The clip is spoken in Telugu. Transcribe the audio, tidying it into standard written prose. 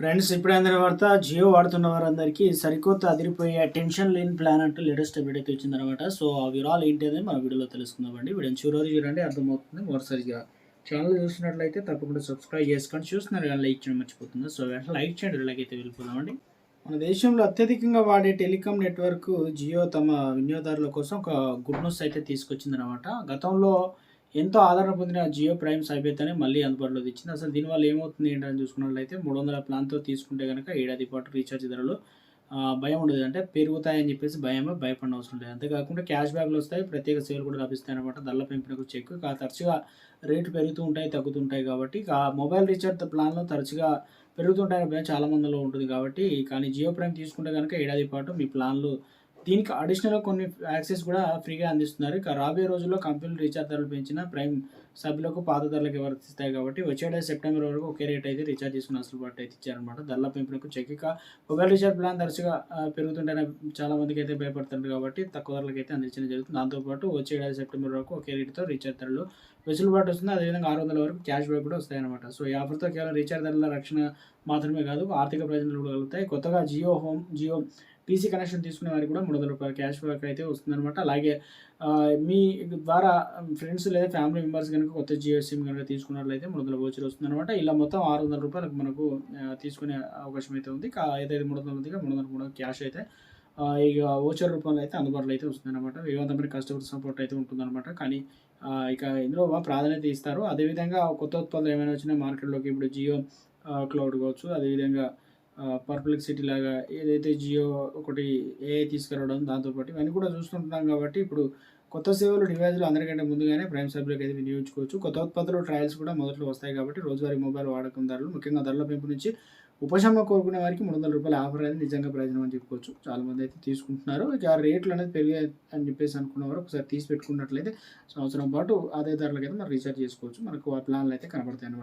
ఫ్రెండ్స్ ఇప్పుడే అందరి వార్త జియో వాడుతున్న వారందరికీ సరికొత్త అదిరిపోయే టెన్షన్ లేని ప్లాన్ అంటూ లేటెస్ట్ అప్డేట్ అయితే వచ్చిందనమాట. సో ఆ వివరాలు ఏంటి అనేది మన వీడియోలో తెలుసుకుందామండి. వీడియోని చివరి వరకు చూడండి, అర్థమవుతుంది. మరోసారిగా ఛానల్ చూసినట్లయితే తప్పకుండా సబ్స్క్రైబ్ చేసుకోండి. చూస్తున్నారు కానీ లైక్ చేయడం మర్చిపోతుంది. సో వెంటనే లైక్ చేయండి, వీళ్ళకి అయితే వెళ్ళిపోదామండి. మన దేశంలో అత్యధికంగా వాడే టెలికాం నెట్వర్క్ జియో తమ వినియోగదారుల కోసం ఒక గుడ్ న్యూస్ అయితే తీసుకొచ్చిందనమాట. గతంలో ఎంతో ఆదరణ పొందిన జియో ప్రైమ్ సైబేతోనే మళ్ళీ అందుబాటులో తెచ్చింది. అసలు దీనివల్ల ఏమవుతుంది ఏంటని చూసుకున్నట్లయితే 300 ప్లాన్తో తీసుకుంటే కనుక ఏడాది పాటు రీఛార్జ్ ధరలు భయం ఉండదు. అంటే పెరుగుతాయని చెప్పేసి భయపడిన అవసరం లేదు. అంతేకాకుండా క్యాష్ బ్యాక్లు వస్తాయి, ప్రత్యేక సేవలు కూడా లభిస్తాయి అనమాట. ధరల పెంపునకు చెక్ తరచుగా రేట్లు పెరుగుతూ ఉంటాయి, తగ్గుతుంటాయి కాబట్టి మొబైల్ రీఛార్జ్ ప్లాన్లో తరచుగా పెరుగుతుంటాయని భయం చాలా మందిలో ఉంటుంది కాబట్టి. కానీ జియో ప్రైమ్ తీసుకుంటే కనుక ఏడాది పాటు మీ ప్లాన్లు దీనికి అడిషనల్‌గా కొన్ని యాక్సెస్ కూడా ఫ్రీగా అందిస్తున్నారు. ఇక రాబోయే రోజుల్లో కంపెనీలు రీచార్జ్ ధరలు పెంచినా ప్రైమ్ సభ్యులకు పాత ధరలకే వర్తిస్తాయి కాబట్టి వచ్చే ఏడాది సెప్టెంబర్ వరకు ఒకే రేట్ అయితే రీచార్జ్ చేసుకునే వెసులుబాటు అయితే ఇచ్చారనమాట. ధరల పెంపునకు చెక్. ఇక మొబైల్ రీచార్జ్ ప్లాన్ తరచుగా పెరుగుతుంటేనే చాలా మందికి అయితే భయపడుతుంటారు కాబట్టి తక్కువ ధరలకైతే అందించడం జరుగుతుంది. దాంతోపాటు వచ్చే ఏడాది సెప్టెంబర్ వరకు ఒకే రేటుతో రీచార్జ్ ధరలు వెసులుబాటు వస్తుంది. అదేవిధంగా 600 వరకు క్యాష్ బ్యాక్ కూడా వస్తాయన్నమాట. సో ఈ ఆఫర్‌తో కేవలం రీచార్జ్ ధరల రక్షణ మాత్రమే కాదు, ఆర్థిక ప్రయోజనాలు కూడా కలుగుతాయి. కొత్తగా జియో పీసీ కనెక్షన్ తీసుకునే వారికి కూడా రూ. 300 క్యాష్ బ్యాక్ అయితే వస్తుందనమాట. అలాగే మీ ద్వారా ఫ్రెండ్స్ లేదా ఫ్యామిలీ మెంబర్స్ కనుక కొత్త జియో సిమ్ కనుక తీసుకున్నట్లయితే 300 వోచర్ వస్తుందనమాట. ఇలా మొత్తం రూ. 600 మనకు తీసుకునే అవకాశం అయితే ఉంది. ఏదైతే 300 ఉందిగా 300 కూడా క్యాష్ అయితే ఇక వోచర్ రూపంలో అయితే అందుబాటులో అయితే వస్తుందన్నమాట. వేగవంతమైన కస్టమర్ సపోర్ట్ అయితే ఉంటుందన్నమాట. కానీ ఇక ఇందులో ప్రాధాన్యత ఇస్తారు. అదేవిధంగా కొత్త ఉత్పత్తులు ఏమైనా వచ్చినా మార్కెట్లోకి ఇప్పుడు జియో క్లౌడ్ కావచ్చు, అదేవిధంగా పర్ప్లెక్సిటీ లాగా ఏదైతే జియో ఒకటి ఏఐ తీసుకురావడం, దాంతోపాటు ఇవన్నీ కూడా చూస్తుంటున్నాం కాబట్టి ఇప్పుడు కొత్త సేవలు డివైజ్లు అందరికంటే ముందుగానే ప్రైమ్ సభ్యులకు అయితే వినియోగించుకోవచ్చు. కొత్త ఉత్పత్తులు ట్రయల్స్ కూడా మొదట్లో వస్తాయి కాబట్టి రోజువారీ మొబైల్ వాడకందారులు ముఖ్యంగా ధరల పెంపు నుంచి ఉపశమనం కోరుకునే వారికి రూ. 300 ఆఫర్ అనేది నిజంగా ప్రయోజనం అని చెప్పుకోవచ్చు. చాలామంది అయితే తీసుకుంటున్నారు. ఇక రేట్లు అనేది పెరిగాయి అని చెప్పేసి అనుకున్నవారు ఒకసారి తీసి పెట్టుకున్నట్లయితే సంవత్సరం పాటు అదే ధరలకైతే మనం రీఛార్జ్ చేసుకోవచ్చు. మనకు ఆ ప్లాన్లు అయితే కనబడతాయి అన్నమాట.